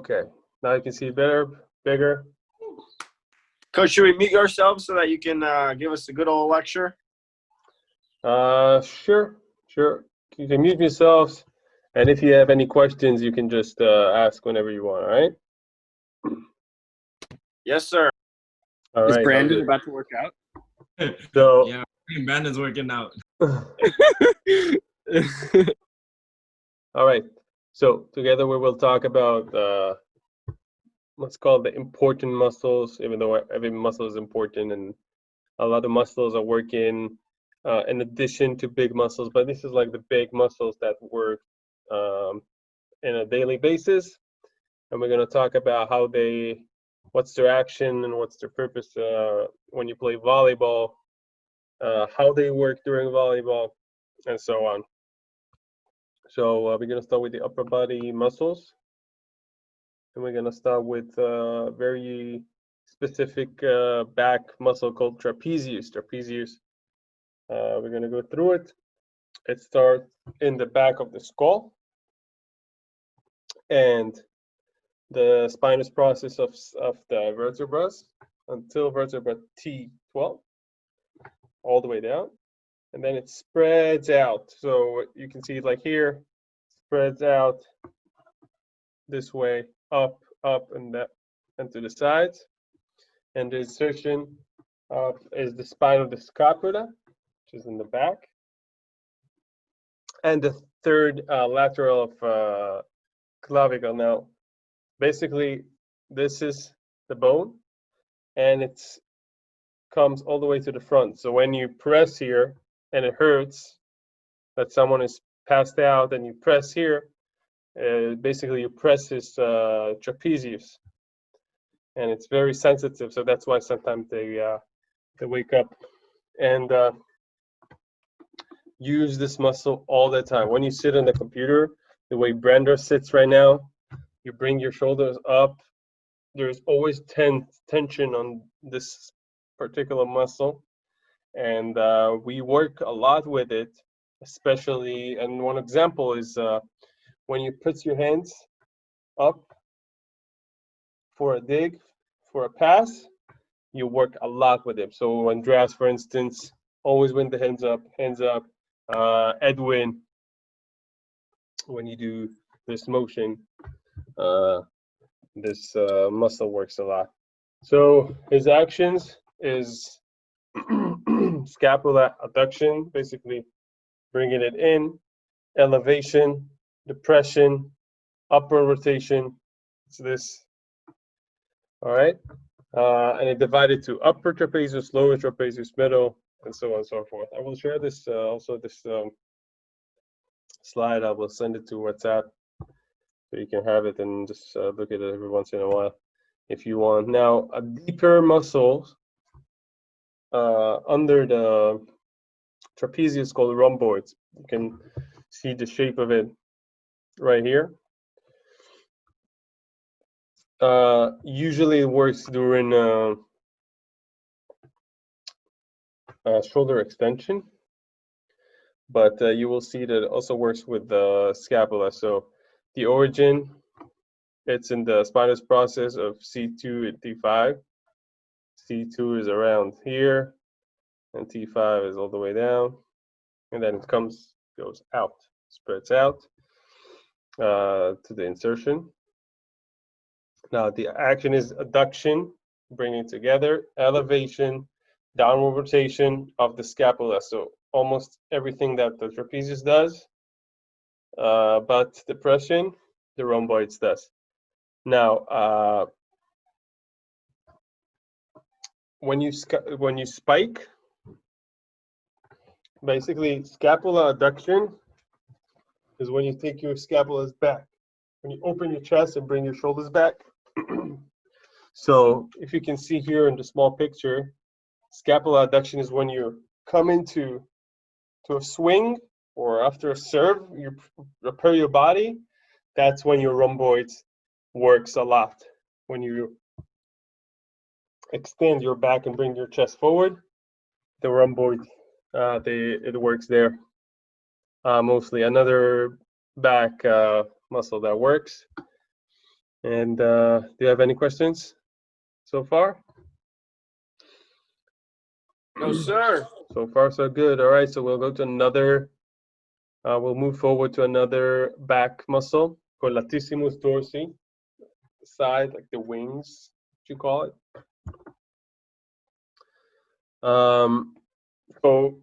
Okay, now you can see better, bigger. Coach, should we mute ourselves so that you can give us a good old lecture? Sure. You can mute yourselves, and if you have any questions, you can just ask whenever you want, all right? Yes, sir. All right. Is Brandon about to work out? So yeah, Brandon's working out. all right. So together we will talk about what's called the important muscles, even though every muscle is important and a lot of muscles are working in addition to big muscles, but this is like the big muscles that work in a daily basis. And we're going to talk about how what's their action and what's their purpose when you play volleyball, how they work during volleyball, and so on. So we're going to start with the upper body muscles. And we're going to start with a very specific back muscle called trapezius. We're going to go through it. It starts in the back of the skull and the spinous process of the vertebrae until vertebra T12, all the way down. And then it spreads out. So you can see it like here, spreads out this way, up, and to the sides. And the insertion is the spine of the scapula, which is in the back. And the third lateral of clavicle. Now, basically, this is the bone, and it comes all the way to the front. So when you press here, and it hurts that someone is passed out, and you press here, basically you press his trapezius, and it's very sensitive. So that's why sometimes they wake up and use this muscle all the time. When you sit on the computer, the way Brenda sits right now, you bring your shoulders up. There's always tension on this particular muscle, and we work a lot with it, especially. And one example is when you put your hands up for a dig, for a pass, you work a lot with it. So Andreas, for instance, always when the hands up. Edwin, when you do this motion, this muscle works a lot. So his actions is scapula adduction, basically bringing it in, elevation, depression, upper rotation. It's this. All right. And it divided to upper trapezius, lower trapezius, middle, and so on and so forth. I will share this also this slide. I will send it to WhatsApp so you can have it and just look at it every once in a while if you want. Now, a deeper muscle under the trapezius called rhomboids. You can see the shape of it right here. Usually it works during shoulder extension, but you will see that it also works with the scapula. So the origin, it's in the spinous process of C2 and T5. C2 is around here, and T5 is all the way down, and then it goes out, spreads out to the insertion. Now the action is adduction, bringing together, elevation, downward rotation of the scapula. So almost everything that the trapezius does, but depression, the rhomboids does. Now, when you spike, basically scapula adduction is when you take your scapulas back. When you open your chest and bring your shoulders back. So if you can see here in the small picture, scapula adduction is when you come into a swing or after a serve, you prepare your body. That's when your rhomboids works a lot. When you extend your back and bring your chest forward, the rhomboid, it works there mostly. Another back muscle that works And do you have any questions so far? No, sir. So far, so good. All right, so we'll go to another, we'll move forward to another back muscle called latissimus dorsi, the side, like the wings, what you call it. So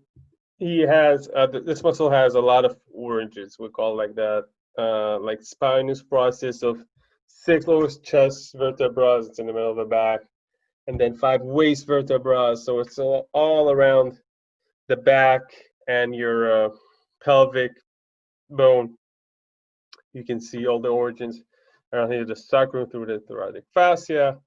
he has, this muscle has a lot of origins, we call it like that, like spinous process of 6 lower chest vertebrae, it's in the middle of the back, and then 5 waist vertebrae, so it's all around the back and your pelvic bone. You can see all the origins around here, the sacrum through the thoracic fascia,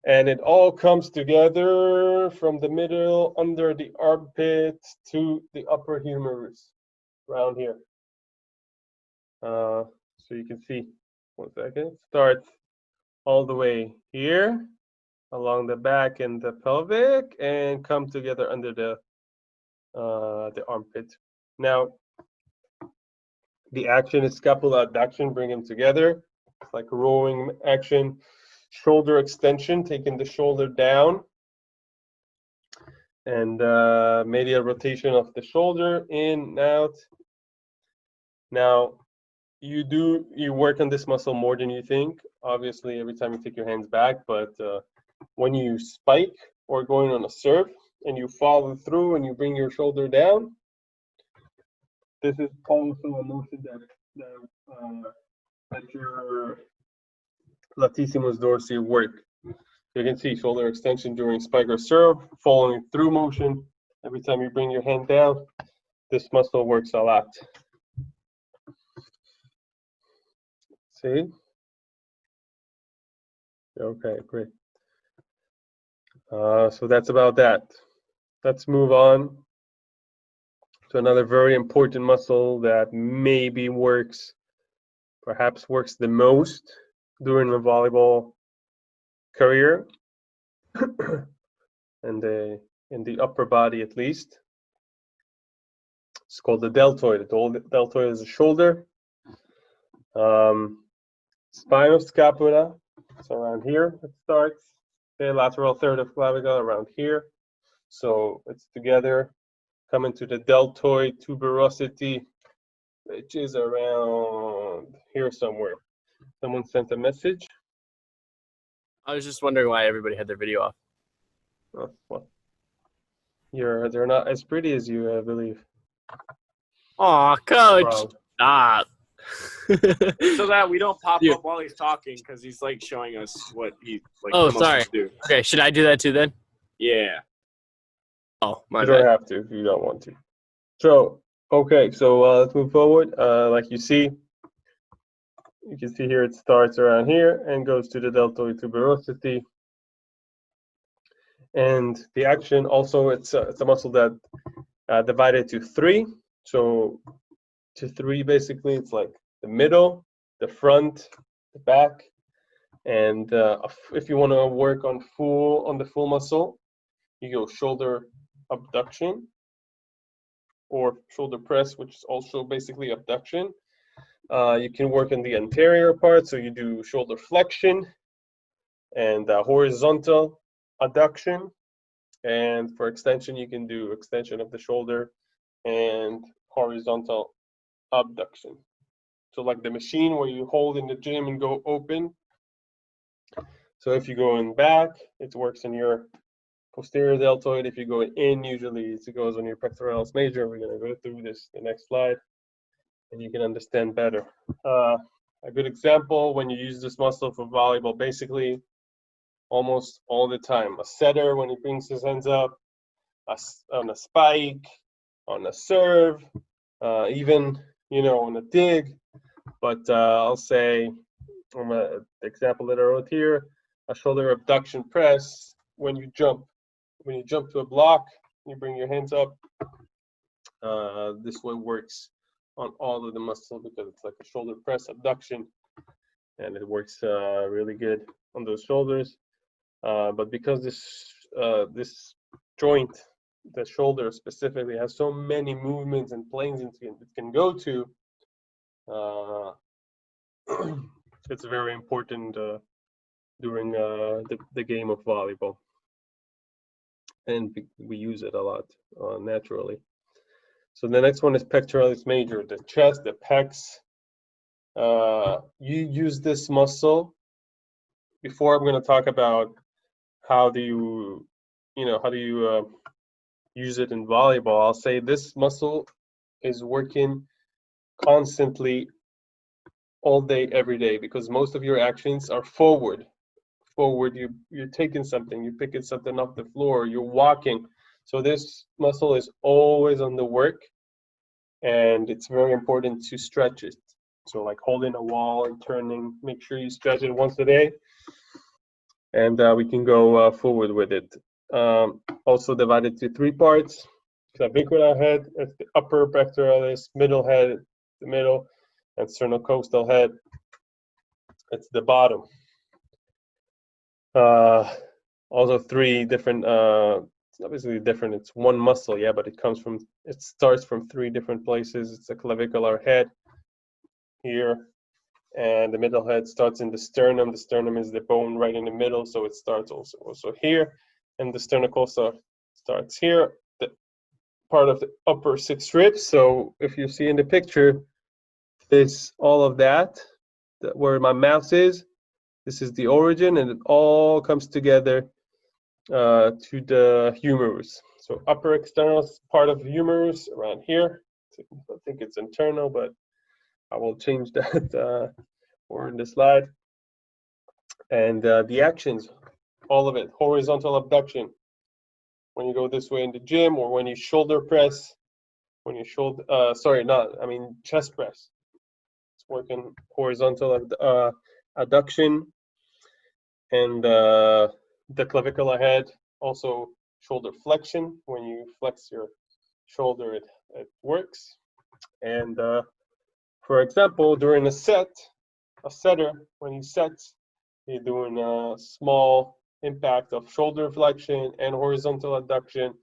and it all comes together from the middle under the armpit to the upper humerus around here. So you can see, 1 second, starts all the way here along the back and the pelvic and come together under the armpit. Now, the action is scapula adduction, bring them together. It's like rowing action, shoulder extension, taking the shoulder down, and medial rotation of the shoulder, in, out. Now, you work on this muscle more than you think, obviously, every time you take your hands back, but when you spike or going on a serve and you follow through and you bring your shoulder down, this is also a motion that your latissimus dorsi work. You can see shoulder extension during spike or serve, following through motion. Every time you bring your hand down, this muscle works a lot. See? Okay, great. So that's about that. Let's move on to another very important muscle that maybe perhaps works the most during the volleyball career, and in the upper body at least. It's called the deltoid. The deltoid is the shoulder. Spinal scapula, it's around here it starts. The lateral third of clavicle around here. So it's together, coming to the deltoid tuberosity, which is around here somewhere. Someone sent a message. I was just wondering why everybody had their video off. Oh, well, they're not as pretty as you, I believe. Aw, coach, Wrong. stop. So that we don't pop You- up while he's talking, because he's like showing us what he like. Oh, the muscles sorry. Do. Okay, should I do that too then? Yeah. Oh, my You bad. don't have to if you don't want to. So, okay, so let's move forward. Like you can see here it starts around here and goes to the deltoid tuberosity. And the action also, it's a muscle that divided to 3. So to 3, basically, it's like the middle, the front, the back. And if you want to work on the full muscle, you go shoulder abduction or shoulder press, which is also basically abduction. You can work on the anterior part, so you do shoulder flexion and horizontal adduction. And for extension, you can do extension of the shoulder and horizontal abduction. So like the machine where you hold in the gym and go open. So if you go in back, it works on your posterior deltoid. If you go in, usually it goes on your pectoralis major. We're going to go through this the next slide, and you can understand better. A good example, when you use this muscle for volleyball, basically almost all the time. A setter, when he brings his hands up, on a spike, on a serve, even, on a dig. But I'll say, from the example that I wrote here, a shoulder abduction press, when you jump to a block, you bring your hands up. This one works on all of the muscle because it's like a shoulder press abduction, and it works really good on those shoulders. But because this joint, the shoulder specifically, has so many movements and planes it can go to, It's very important during the game of volleyball, and we use it a lot naturally. So the next one is pectoralis major, the chest, the pecs. You use this muscle. Before I'm going to talk about how do you use it in volleyball, I'll say this muscle is working constantly all day, every day, because most of your actions are forward. You're taking something, you're picking something off the floor, you're walking. So this muscle is always on the work, and it's very important to stretch it. So like holding a wall and turning, make sure you stretch it once a day, and we can go forward with it. Also divided to 3 parts: clavicular head, it's the upper pectoralis; middle head, the middle; and sternocostal head, it's the bottom. Also 3 different, it's obviously different, it's one muscle, yeah, but it starts from 3 different places. It's a clavicular head here, and the middle head starts in the sternum. The sternum is the bone right in the middle, so it starts also here, and the sternocostal starts here, the part of the upper 6 ribs. So if you see in the picture, this all of that where my mouse is, this is the origin, and it all comes together to the humerus. So upper external part of the humerus around here. I think it's internal, but I will change that for in the slide. And the actions, all of it: horizontal abduction, when you go this way in the gym, or when you shoulder press, when you chest press. It's working horizontal adduction, and the clavicular head, also shoulder flexion. When you flex your shoulder, it works. And for example, during a setter, when you set, you're doing a small impact of shoulder flexion and horizontal adduction.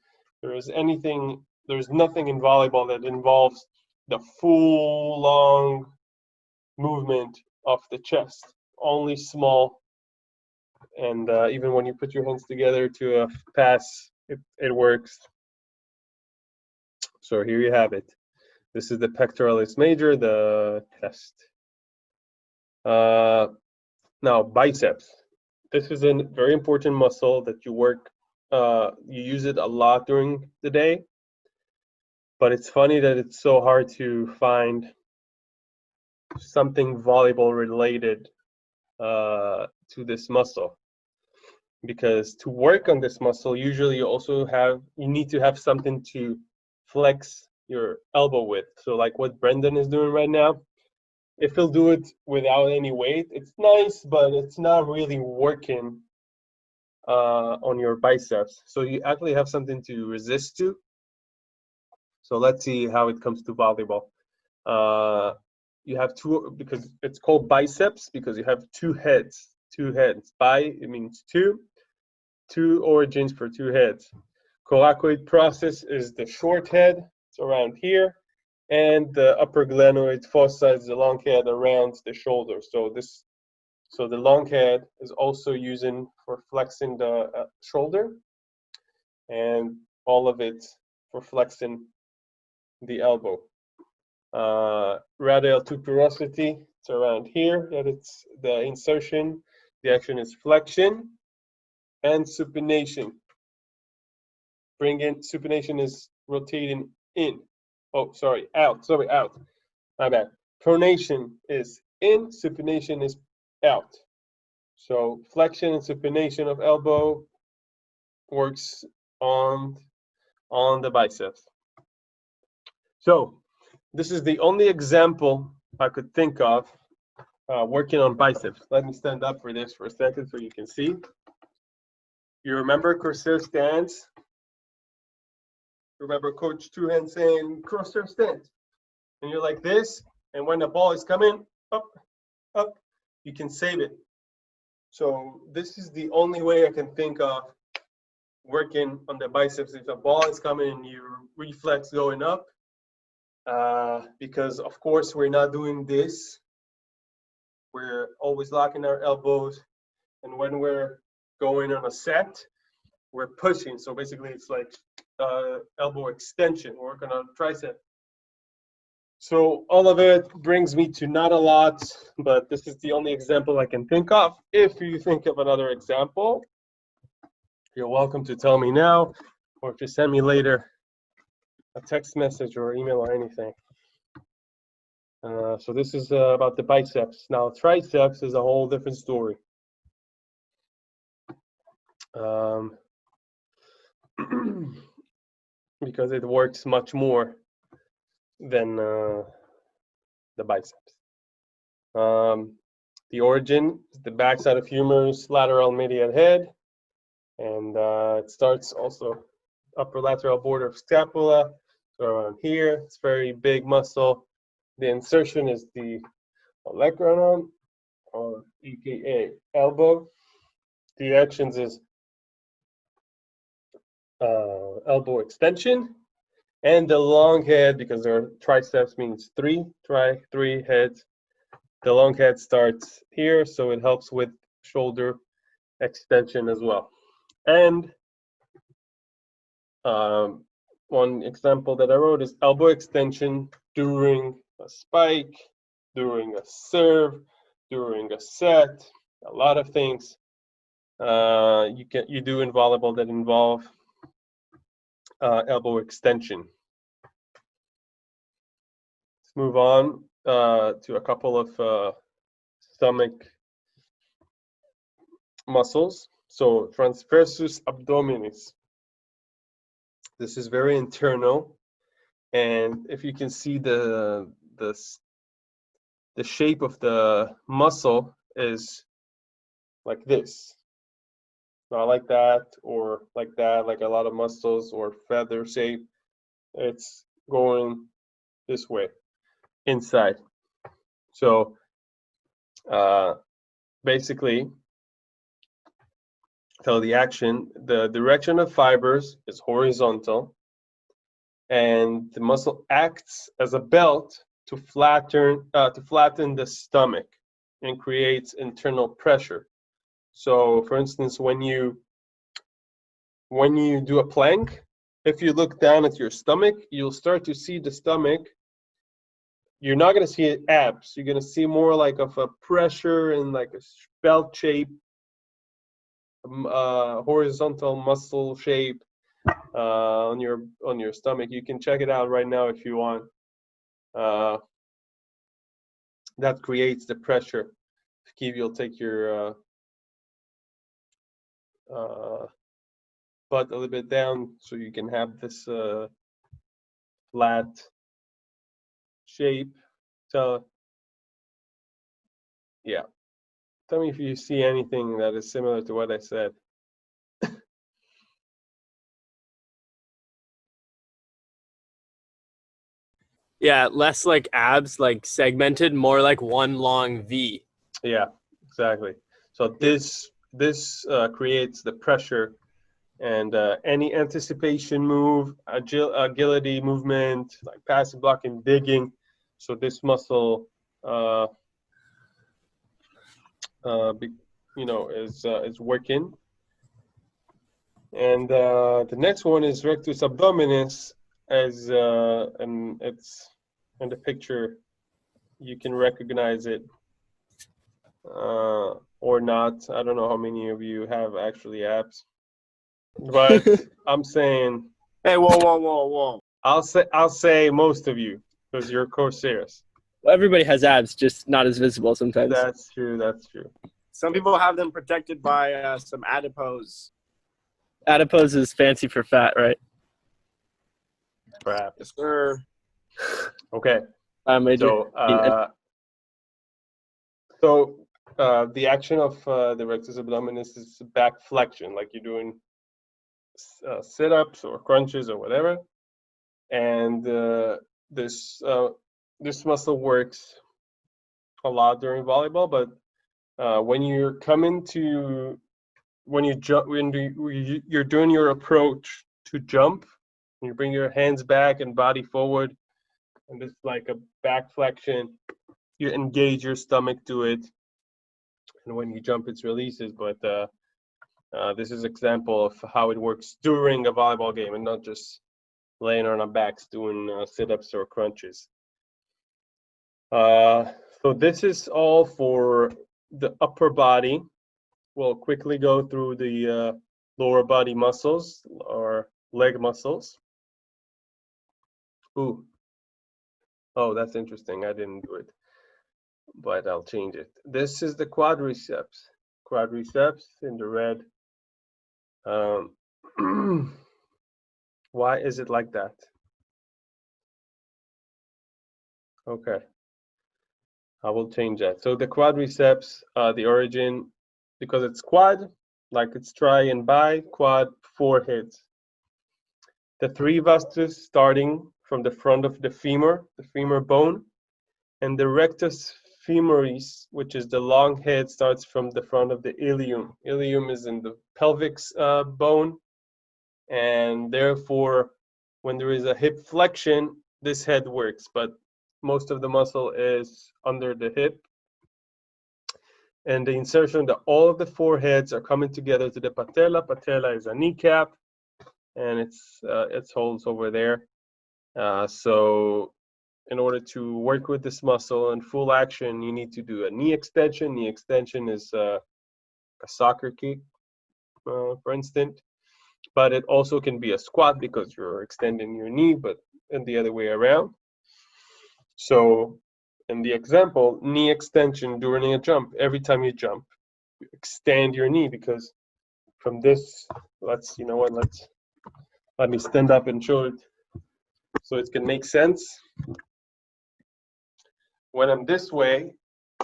There's nothing in volleyball that involves the full long movement of the chest, only small. And even when you put your hands together to pass, it works. So here you have it. This is the pectoralis major, the chest. Now biceps. This is a very important muscle that you work. You use it a lot during the day, but it's funny that it's so hard to find something volleyball related to this muscle, because to work on this muscle, usually you need to have something to flex your elbow with. So like what Brendan is doing right now, if he'll do it without any weight, it's nice, but it's not really working on your biceps. So you actually have something to resist to. So let's see how it comes to volleyball. You have 2, because it's called biceps, because you have 2 heads. 2 heads. Bi, it means 2. 2 origins for 2 heads. Coracoid process is the short head. It's around here. And the upper glenoid fossa is the long head around the shoulder. So the long head is also using for flexing the shoulder, and all of it for flexing the elbow. Radial tuberosity, it's around here, that it's the insertion. The action is flexion and supination. Supination is rotating in. Oh, sorry, out. Sorry, out. My bad. Pronation is in, supination is out. So flexion and supination of elbow works on the biceps. So this is the only example I could think of working on biceps. Let me stand up for this for a second so you can see. You remember Corsair stance? Remember Coach Truhan saying Corsair stance? And you're like this, and when the ball is coming up, up, you can save it. So this is the only way I can think of working on the biceps. If a ball is coming and you reflex going up, because of course we're not doing this we're always locking our elbows. And when we're going on a set, we're pushing. So basically it's like elbow extension, working on tricep. So all of it brings me to not a lot, but this is the only example I can think of. If you think of another example, you're welcome to tell me now, or to send me later a text message or email or anything. So this is about the biceps. Now triceps is a whole different story. Because it works much more than the biceps. The origin is the backside of humerus, lateral median head, and it starts also upper lateral border of scapula, so around here. It's very big muscle. The insertion is the olecranon, or aka elbow. The actions is elbow extension, and the long head, because there are triceps means three heads. The long head starts here, so it helps with shoulder extension as well. And one example that I wrote is elbow extension during a spike, during a serve, during a set. A lot of things you do in volleyball that involve elbow extension. Let's move on to a couple of stomach muscles. So transversus abdominis. This is very internal, and if you can see the shape of the muscle is like this, not like that or like that, like a lot of muscles or feather shape. It's going this way inside. So basically, so the action, the direction of fibers is horizontal, and the muscle acts as a belt to flatten the stomach and creates internal pressure. So, for instance, when you do a plank, if you look down at your stomach, you'll start to see the stomach. You're not going to see abs. You're going to see more like of a pressure and like a belt shape, horizontal muscle shape on your stomach. You can check it out right now if you want. That creates the pressure. You'll take your butt a little bit down so you can have this flat shape. So yeah, tell me if you see anything that is similar to what I said. Yeah, less like abs, like segmented, more like one long V. Yeah, exactly. So this creates the pressure, and any anticipation move, agility movement, like passing, blocking, digging. So this muscle, is working. And the next one is rectus abdominis, and it's in the picture. You can recognize it or not. I don't know how many of you have actually abs, but I'm saying. Hey, whoa. I'll say most of you, because you're Corsairs. Well, everybody has abs, just not as visible sometimes. That's true. That's true. Some people have them protected by some adipose. Adipose is fancy for fat, right? Perhaps. Yes, sir. Okay. Major. So the action of the rectus abdominis is back flexion, like you're doing sit-ups or crunches or whatever, and this muscle works a lot during volleyball. But when you're you're doing your approach to jump, you bring your hands back and body forward, and it's like a back flexion. You engage your stomach to it. and when you jump, it releases. But this is an example of how it works during a volleyball game, and not just laying on our backs doing sit-ups or crunches. So this is all for the upper body. We'll quickly go through the lower body muscles or leg muscles. Ooh. Oh, that's interesting. I didn't do it, but I'll change it. This is the quadriceps. Quadriceps in the red. Why is it like that? Okay. I will change that. So the quadriceps, the origin, because it's quad, like it's tri and bi, quad, 4 heads. The 3 vastus starting from the front of the femur bone, and the rectus femoris, which is the long head, starts from the front of the ilium. Ilium is in the pelvic bone, and therefore, when there is a hip flexion, this head works, but most of the muscle is under the hip. And the insertion that all of the 4 heads are coming together to the patella. Patella is a kneecap, and it holds over there. So in order to work with this muscle in full action, you need to do a knee extension. Knee extension is a soccer kick, for instance. But it also can be a squat because you're extending your knee, but in the other way around. So in the example, knee extension during a jump, every time you jump, you extend your knee, because from this, let me stand up and show it so it can make sense. When I'm this way,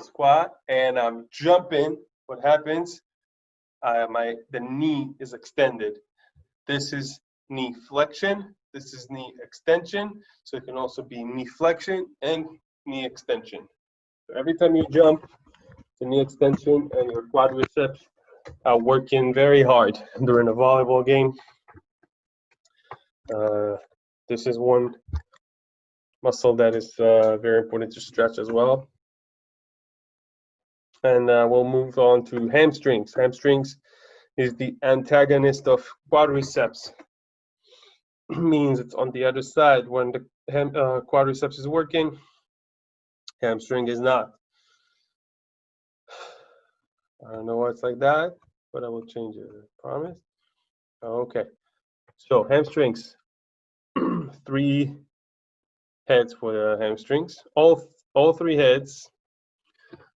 squat, and I'm jumping, what happens? The knee is extended. This is knee flexion. This is knee extension. So it can also be knee flexion and knee extension. So every time you jump, the knee extension and your quadriceps are working very hard during a volleyball game. This is one muscle that is very important to stretch as well. And we'll move on to hamstrings. Hamstrings is the antagonist of quadriceps. Means it's on the other side. When the quadriceps is working, hamstring is not. I don't know why it's like that, but I will change it, I promise. Okay, so hamstrings, 3 heads for the hamstrings. All 3 heads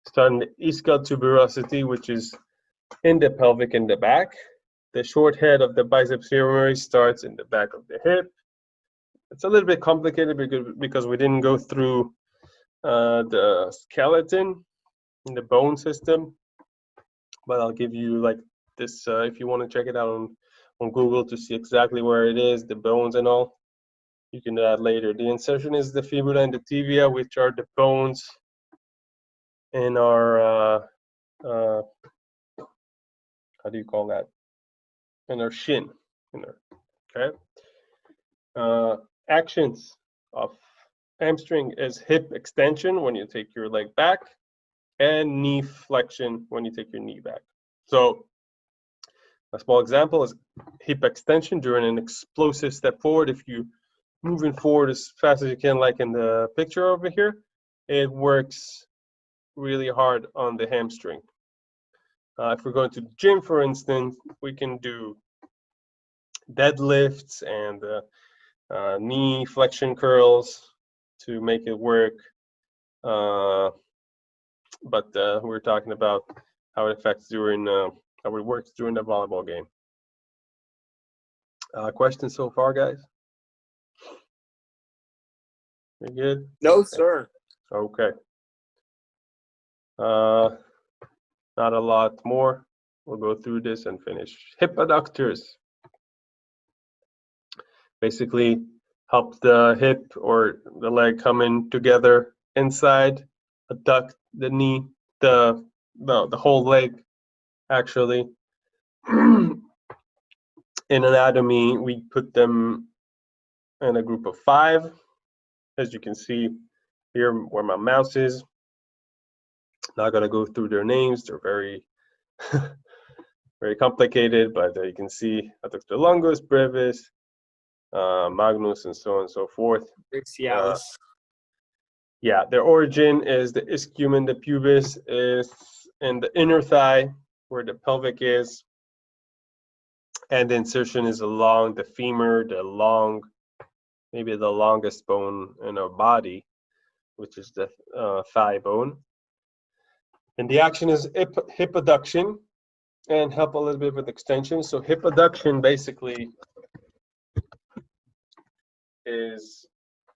start in the ischial tuberosity, which is in the pelvic in the back. The short head of the biceps femoris starts in the back of the hip. It's a little bit complicated because we didn't go through the skeleton in the bone system, but I'll give you like this if you want to check it out on Google to see exactly where it is, the bones and all. You can do that later. The insertion is the fibula and the tibia, which are the bones in our how do you call that? In our shin. Okay. Actions of hamstring is hip extension when you take your leg back, and knee flexion when you take your knee back. So a small example is hip extension during an explosive step forward. If you moving forward as fast as you can, like in the picture over here, it works really hard on the hamstring. If we're going to the gym, for instance, we can do deadlifts and knee flexion curls to make it work. But we're talking about how it affects during, how it works during the volleyball game. Questions so far, guys? You good? No, sir. Okay. Not a lot more. We'll go through this and finish. Hip adductors. Basically help the hip or the leg come in together inside, adduct the knee, the whole leg actually. In anatomy, we put them in a group of 5, as you can see here where my mouse is. Not gonna go through their names. They're very, very complicated, but you can see adductor longus, brevis, magnus, and so on and so forth. Brachialis. Yeah, their origin is the ischium, the pubis is in the inner thigh where the pelvic is, and the insertion is along the femur, maybe the longest bone in our body, which is the thigh bone. And the action is hip adduction, and help a little bit with extension. So hip adduction basically is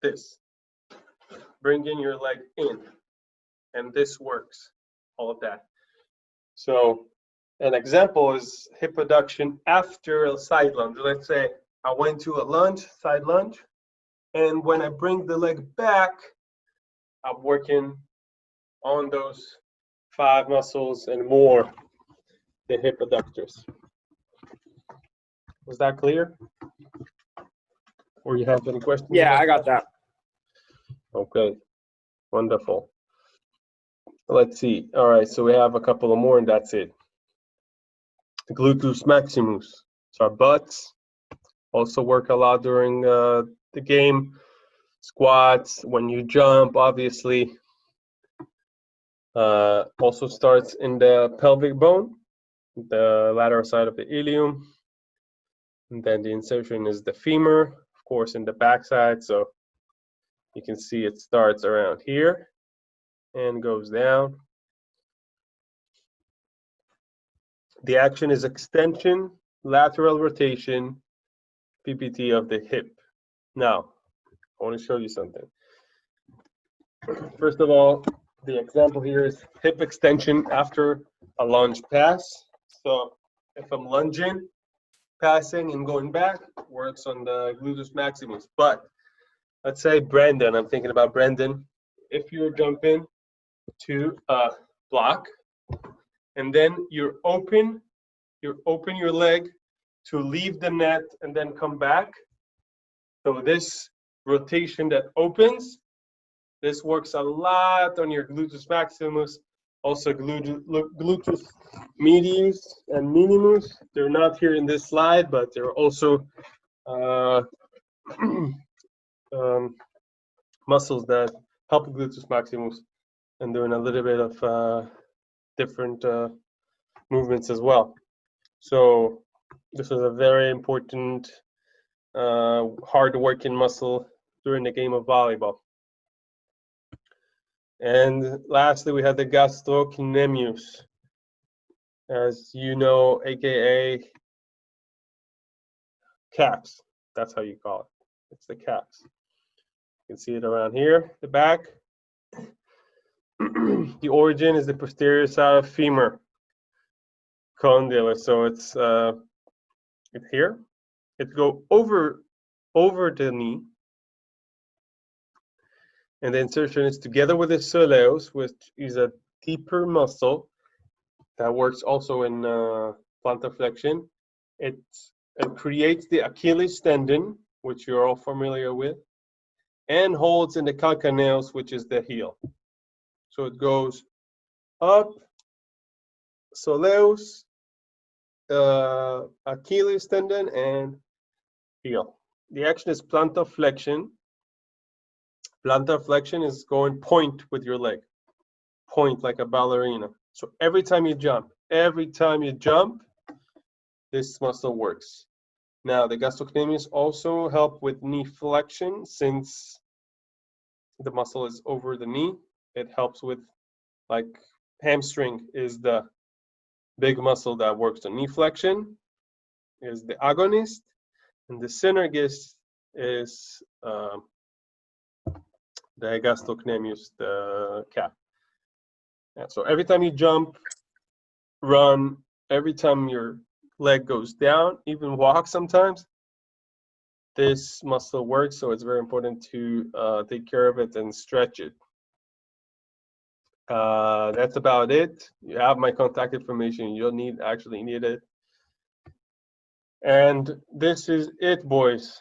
this. Bringing your leg in, and this works, all of that. So an example is hip adduction after a side lunge. Let's say I went to a lunge, side lunge, and when I bring the leg back, I'm working on those 5 muscles and more, the hip adductors. Was that clear? Or you have any questions? Yeah, I got that. Okay, wonderful. Let's see. All right, so we have a couple of more, and that's it. The gluteus maximus. So our butts also work a lot during the game. Squats, when you jump, obviously. Also starts in the pelvic bone, the lateral side of the ilium. And then the insertion is the femur, of course, in the backside. So you can see it starts around here and goes down. The action is extension, lateral rotation, PPT of the hip. Now, I want to show you something. First of all, the example here is hip extension after a lunge pass. So if I'm lunging, passing, and going back, works on the gluteus maximus. But let's say Brandon, I'm thinking about Brandon. If you're jumping to a block, and then you open your leg to leave the net and then come back. So this rotation that opens, this works a lot on your gluteus maximus, also gluteus medius and minimus. They're not here in this slide, but they're also muscles that help gluteus maximus and doing a little bit of different movements as well. So this is a very important hard working muscle during the game of volleyball. And lastly, we have the gastrocnemius, as you know, aka caps. That's how you call it. It's the caps. You can see it around here, the back. The origin is the posterior side of femur condyle. So it's here. It go over the knee. And the insertion is together with the soleus, which is a deeper muscle that works also in plantar flexion. It creates the Achilles tendon, which you're all familiar with, and holds in the calcaneus, which is the heel. So it goes up, soleus, Achilles tendon, and heel. The action is plantar flexion. Plantar flexion is going point with your leg, point like a ballerina. So every time you jump, this muscle works. Now the gastrocnemius also help with knee flexion, since the muscle is over the knee. It helps with, like, hamstring is the big muscle that works on knee flexion, is the agonist, and the synergist is the gastrocnemius, the cap. Yeah, so every time you jump, run, every time your leg goes down, even walk sometimes, this muscle works. So it's very important to take care of it and stretch it. That's about it. You have my contact information. You don't actually need it. And this is it, boys.